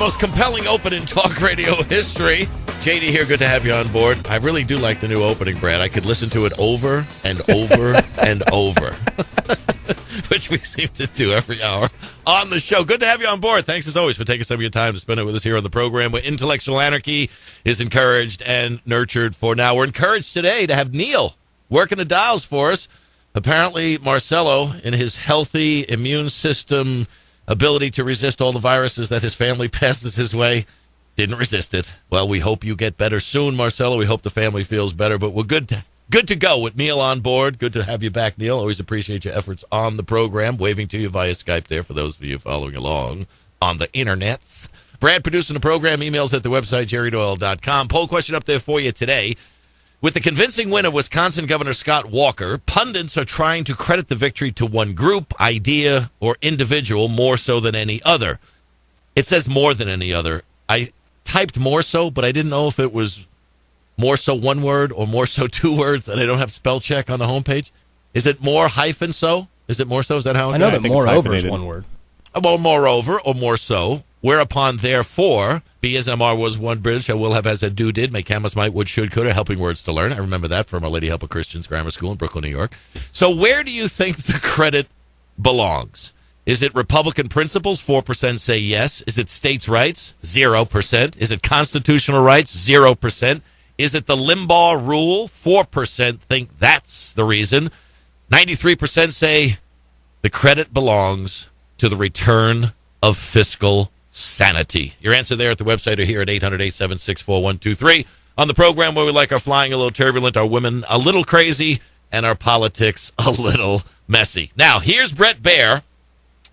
most compelling open in talk radio history. JD here, good to have you on board. I really do like the new opening, Brad. I could listen to it over and over and over, which we seem to do every hour on the show. Good to have you on board. Thanks, as always, for taking some of your time to spend it with us here on the program, where intellectual anarchy is encouraged and nurtured for now. We're encouraged today to have Neil working the dials for us. Apparently, Marcelo, in his healthy immune system ability to resist all the viruses that his family passes his way, didn't resist it. Well, we hope you get better soon, Marcelo. We hope the family feels better, but we're good to go with Neil on board. Good to have you back, Neil. Always appreciate your efforts on the program. Waving to you via Skype there for those of you following along on the internets. Brad producing the program. Emails at the website, jerrydoyle.com. Poll question up there for you today. With the convincing win of Wisconsin Governor Scott Walker, pundits are trying to credit the victory to one group, idea, or individual more so than any other. It says more than any other. I typed more so, but I didn't know if it was more so one word or more so two words, and I don't have spell check on the homepage. Is it more hyphen so? Is it more so? Is that how it goes? I know that moreover is one word. Well, moreover or more so. Whereupon, therefore, be as MR was one bridge, I will have as a do did, make Camus might, would, should, could, are helping words to learn. I remember that from Our Lady Help of Christians Grammar School in Brooklyn, New York. So where do you think the credit belongs? Is it Republican principles? 4% say yes. Is it states' rights? 0%. Is it constitutional rights? 0%. Is it the Limbaugh rule? 4% think that's the reason. 93% say the credit belongs to the return of fiscal sanity. Your answer there at the website or here at 800-876-4123. On the program where we like our flying a little turbulent, our women a little crazy, and our politics a little messy. Now, here's Brett Baer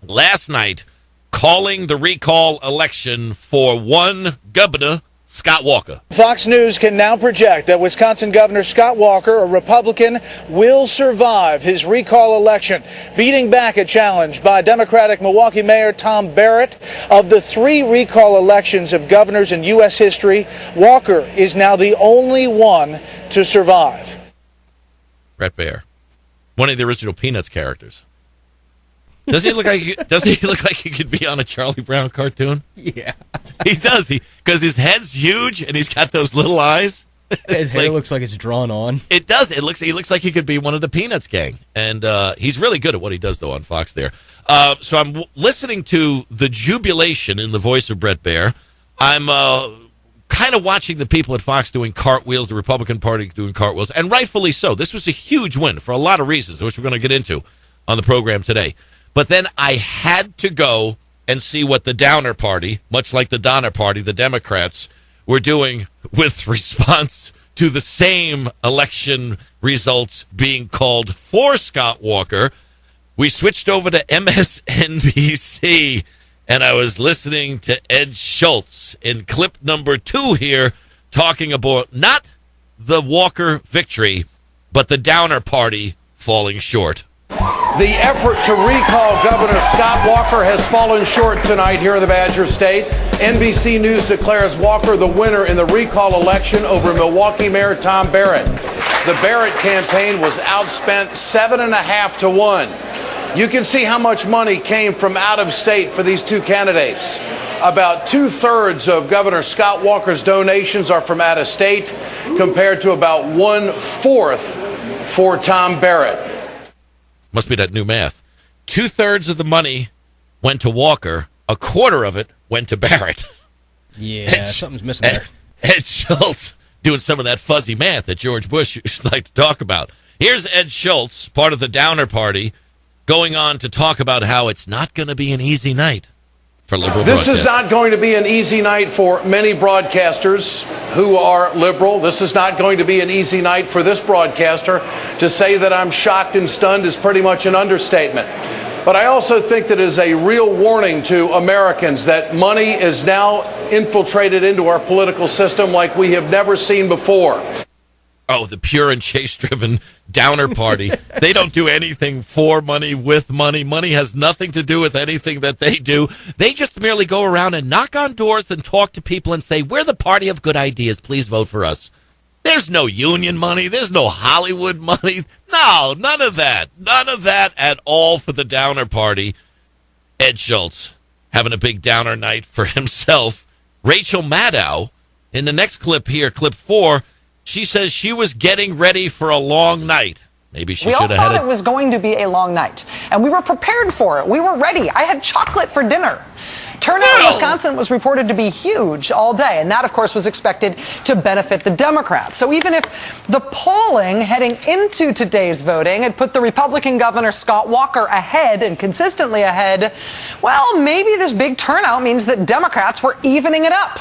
last night calling the recall election for one Governor Scott Walker. Fox News can now project that Wisconsin Governor Scott Walker, a Republican, will survive his recall election, beating back a challenge by Democratic Milwaukee Mayor Tom Barrett. Of the 3 recall elections of governors in U.S. history, Walker is now the only one to survive. Brett Baer, one of the original Peanuts characters. Doesn't he look like he could be on a Charlie Brown cartoon? Yeah. He does. Because his head's huge and he's got those little eyes. His hair looks like it's drawn on. It does. He looks like he could be one of the Peanuts gang. And he's really good at what he does, though, on Fox there. So I'm listening to the jubilation in the voice of Brett Baer. I'm kind of watching the people at Fox doing cartwheels, the Republican Party doing cartwheels, and rightfully so. This was a huge win for a lot of reasons, which we're going to get into on the program today. But then I had to go and see what the Downer Party, much like the Donner Party, the Democrats, were doing with response to the same election results being called for Scott Walker. We switched over to MSNBC, and I was listening to Ed Schultz in clip number 2 here, talking about not the Walker victory, but the Downer Party falling short. The effort to recall Governor Scott Walker has fallen short tonight here in the Badger State. NBC News declares Walker the winner in the recall election over Milwaukee Mayor Tom Barrett. The Barrett campaign was outspent 7.5 to 1. You can see how much money came from out of state for these two candidates. About 2/3 of Governor Scott Walker's donations are from out of state, compared to about 1/4 for Tom Barrett. Must be that new math. 2/3 of the money went to Walker. 1/4 of it went to Barrett. Yeah, something's missing there. Ed Schultz doing some of that fuzzy math that George Bush used to like to talk about. Here's Ed Schultz, part of the Downer Party, going on to talk about how it's not going to be an easy night for liberal This broadcast. is not going to be an easy night for many broadcasters who are liberal. This is not going to be an easy night for this broadcaster. To say that I'm shocked and stunned is pretty much an understatement. But I also think that it is a real warning to Americans that money is now infiltrated into our political system like we have never seen before. Oh, the pure and chase-driven Downer Party. They don't do anything for money, with money. Money has nothing to do with anything that they do. They just merely go around and knock on doors and talk to people and say, we're the party of good ideas. Please vote for us. There's no union money. There's no Hollywood money. No, none of that. None of that at all for the Downer Party. Ed Schultz. having a big downer night for himself. Rachel Maddow, in the next clip here, clip 4, she says she was getting ready for a long night. Maybe she should have had We all thought it was going to be a long night, and we were prepared for it. We were ready. I had chocolate for dinner. Turnout in Wisconsin was reported to be huge all day, and that, of course, was expected to benefit the Democrats. So even if the polling heading into today's voting had put the Republican Governor Scott Walker ahead and consistently ahead, well, maybe this big turnout means that Democrats were evening it up.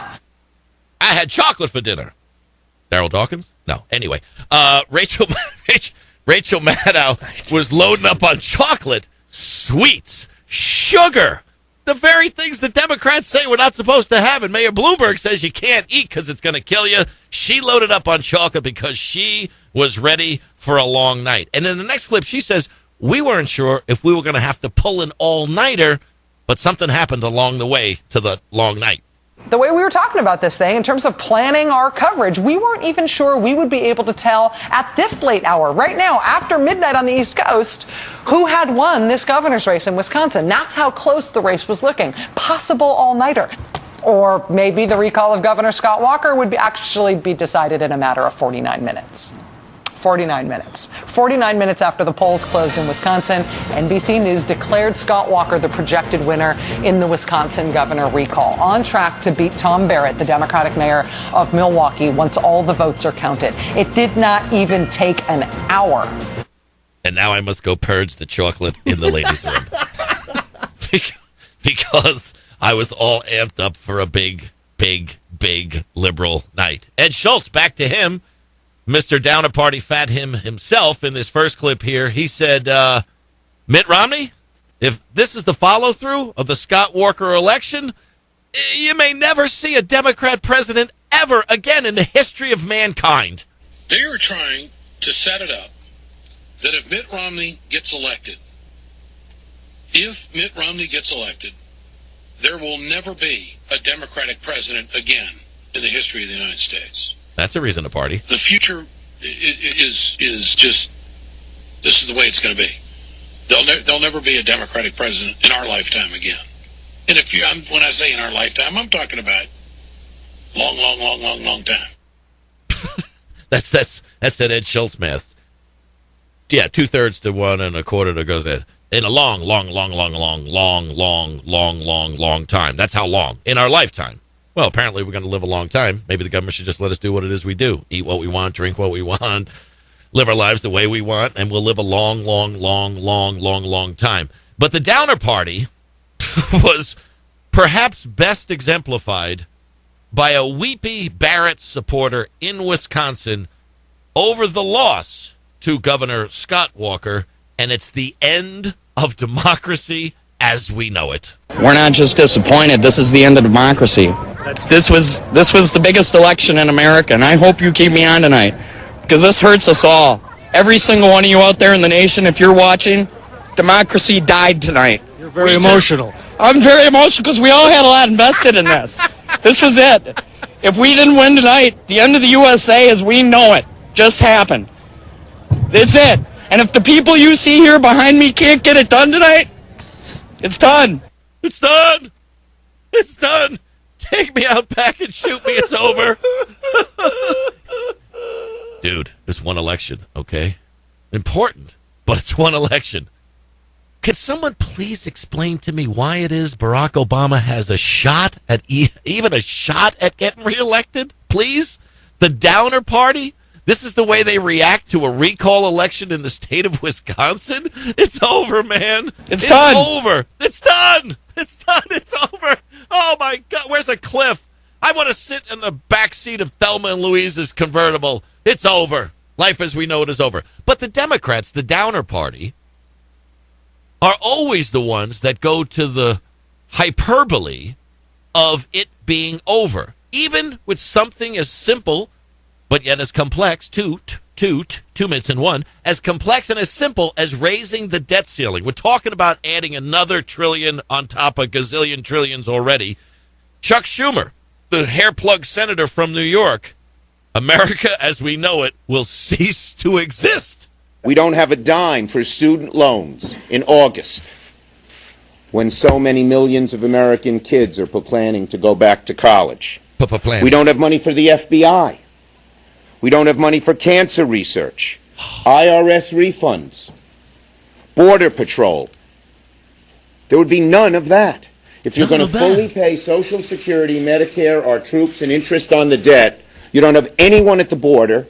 I had chocolate for dinner. Daryl Dawkins? No. Anyway, Rachel Maddow was loading up on chocolate, sweets, sugar, the very things the Democrats say we're not supposed to have, and Mayor Bloomberg says you can't eat because it's going to kill you. She loaded up on chocolate because she was ready for a long night. And in the next clip, she says, we weren't sure if we were going to have to pull an all-nighter, but something happened along the way to the long night. The way we were talking about this thing in terms of planning our coverage, we weren't even sure we would be able to tell at this late hour, right now, after midnight on the East Coast, who had won this governor's race in Wisconsin. That's how close the race was looking. Possible all-nighter. Or maybe the recall of Governor Scott Walker would actually be decided in a matter of 49 minutes. 49 minutes. 49 minutes after the polls closed in Wisconsin, NBC News declared Scott Walker the projected winner in the Wisconsin governor recall, on track to beat Tom Barrett, the Democratic mayor of Milwaukee, once all the votes are counted. It did not even take an hour. And now I must go purge the chocolate in the ladies' room. Because I was all amped up for a big, big, big liberal night. Ed Schultz, back to him. Mr. Downer Party fat him himself in this first clip here. He said, Mitt Romney, if this is the follow-through of the Scott Walker election, you may never see a Democrat president ever again in the history of mankind. They are trying to set it up that if Mitt Romney gets elected, there will never be a Democratic president again in the history of the United States. That's a reason to party. The future is just, this is the way it's going to be. There'll never be a Democratic president in our lifetime again. And when I say in our lifetime, I'm talking about long time. That's that Ed Schultz math. Yeah, 2/3 to 1 and a quarter to goes in a long time. That's how long in our lifetime. Well, apparently we're going to live a long time. Maybe the government should just let us do what it is we do. Eat what we want, drink what we want, live our lives the way we want, and we'll live a long time. But the Downer Party was perhaps best exemplified by a weepy Barrett supporter in Wisconsin over the loss to Governor Scott Walker, and it's the end of democracy as we know it. We're not just disappointed. This is the end of democracy. This was the biggest election in America, and I hope you keep me on tonight because this hurts us all. Every single one of you out there in the nation, if you're watching, democracy died tonight. You're very emotional. I'm very emotional because we all had a lot invested in this. This was it. If we didn't win tonight, the end of the USA as we know it just happened. That's it. And if the people you see here behind me can't get it done tonight, it's done. It's done. It's done. Take me out back and shoot me. It's over. Dude, it's one election, okay? Important, but it's one election. Could someone please explain to me why it is Barack Obama has a shot at even a shot at getting reelected? Please? The Downer Party? This is the way they react to a recall election in the state of Wisconsin? It's over, man. It's done. Over. It's done. It's done. It's over. Oh, my God. Where's a cliff? I want to sit in the back seat of Thelma and Louise's convertible. It's over. Life as we know it is over. But the Democrats, the Downer Party, are always the ones that go to the hyperbole of it being over. Even with something as simple, but yet as complex, two minutes in one, as complex and as simple as raising the debt ceiling. We're talking about adding another trillion on top of gazillion trillions already. Chuck Schumer, the hair plug senator from New York, America as we know it will cease to exist. We don't have a dime for student loans in August. when so many millions of American kids are planning to go back to college. We don't have money for the FBI. We don't have money for cancer research, IRS refunds, Border Patrol. There would be none of that. If you're going to fully pay Social Security, Medicare, our troops, and interest on the debt, you don't have anyone at the border,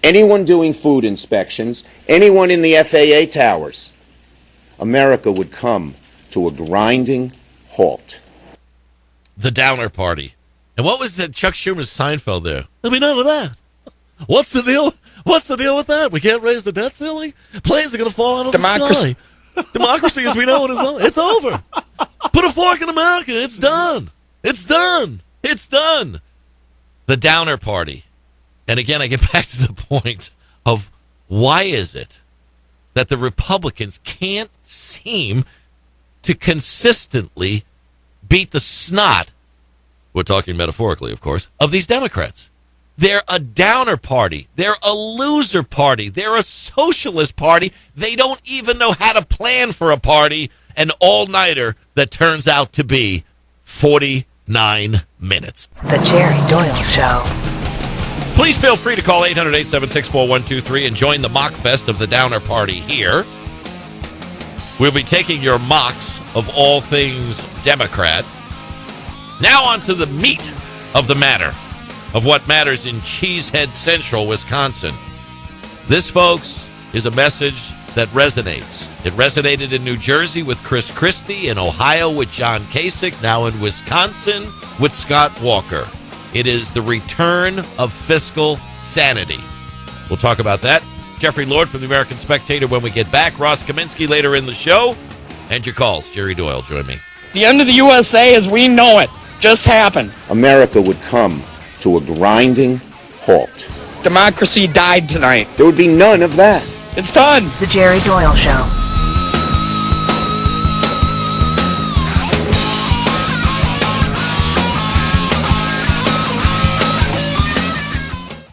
anyone doing food inspections, anyone in the FAA towers. America would come to a grinding halt. The Downer Party. And what was that Chuck Schumer's Seinfeld there? There'll be none of that. What's the deal? What's the deal with that? We can't raise the debt ceiling? Planes are going to fall out of the sky. Democracy as we know it is over. It's over. Put a fork in America. It's done. It's done. It's done. The Downer Party. And again, I get back to the point of why is it that the Republicans can't seem to consistently beat the snot, we're talking metaphorically, of course, of these Democrats. They're a downer party. They're a loser party. They're a socialist party. They don't even know how to plan for a party, an all-nighter that turns out to be 49 minutes. The Jerry Doyle Show. Please feel free to call 800-876-4123 and join the mock fest of the Downer Party here. We'll be taking your mocks of all things Democrat. Now on to the meat of the matter, of what matters in Cheesehead Central, Wisconsin. This, folks, is a message that resonates. It resonated in New Jersey with Chris Christie, in Ohio with John Kasich, now in Wisconsin with Scott Walker. It is the return of fiscal sanity. We'll talk about that. Jeffrey Lord from the American Spectator when we get back. Ross Kaminsky later in the show. And your calls. Jerry Doyle, join me. The end of the USA as we know it just happened. America would come to a grinding halt. Democracy died tonight. There would be none of that. It's done. The Jerry Doyle Show.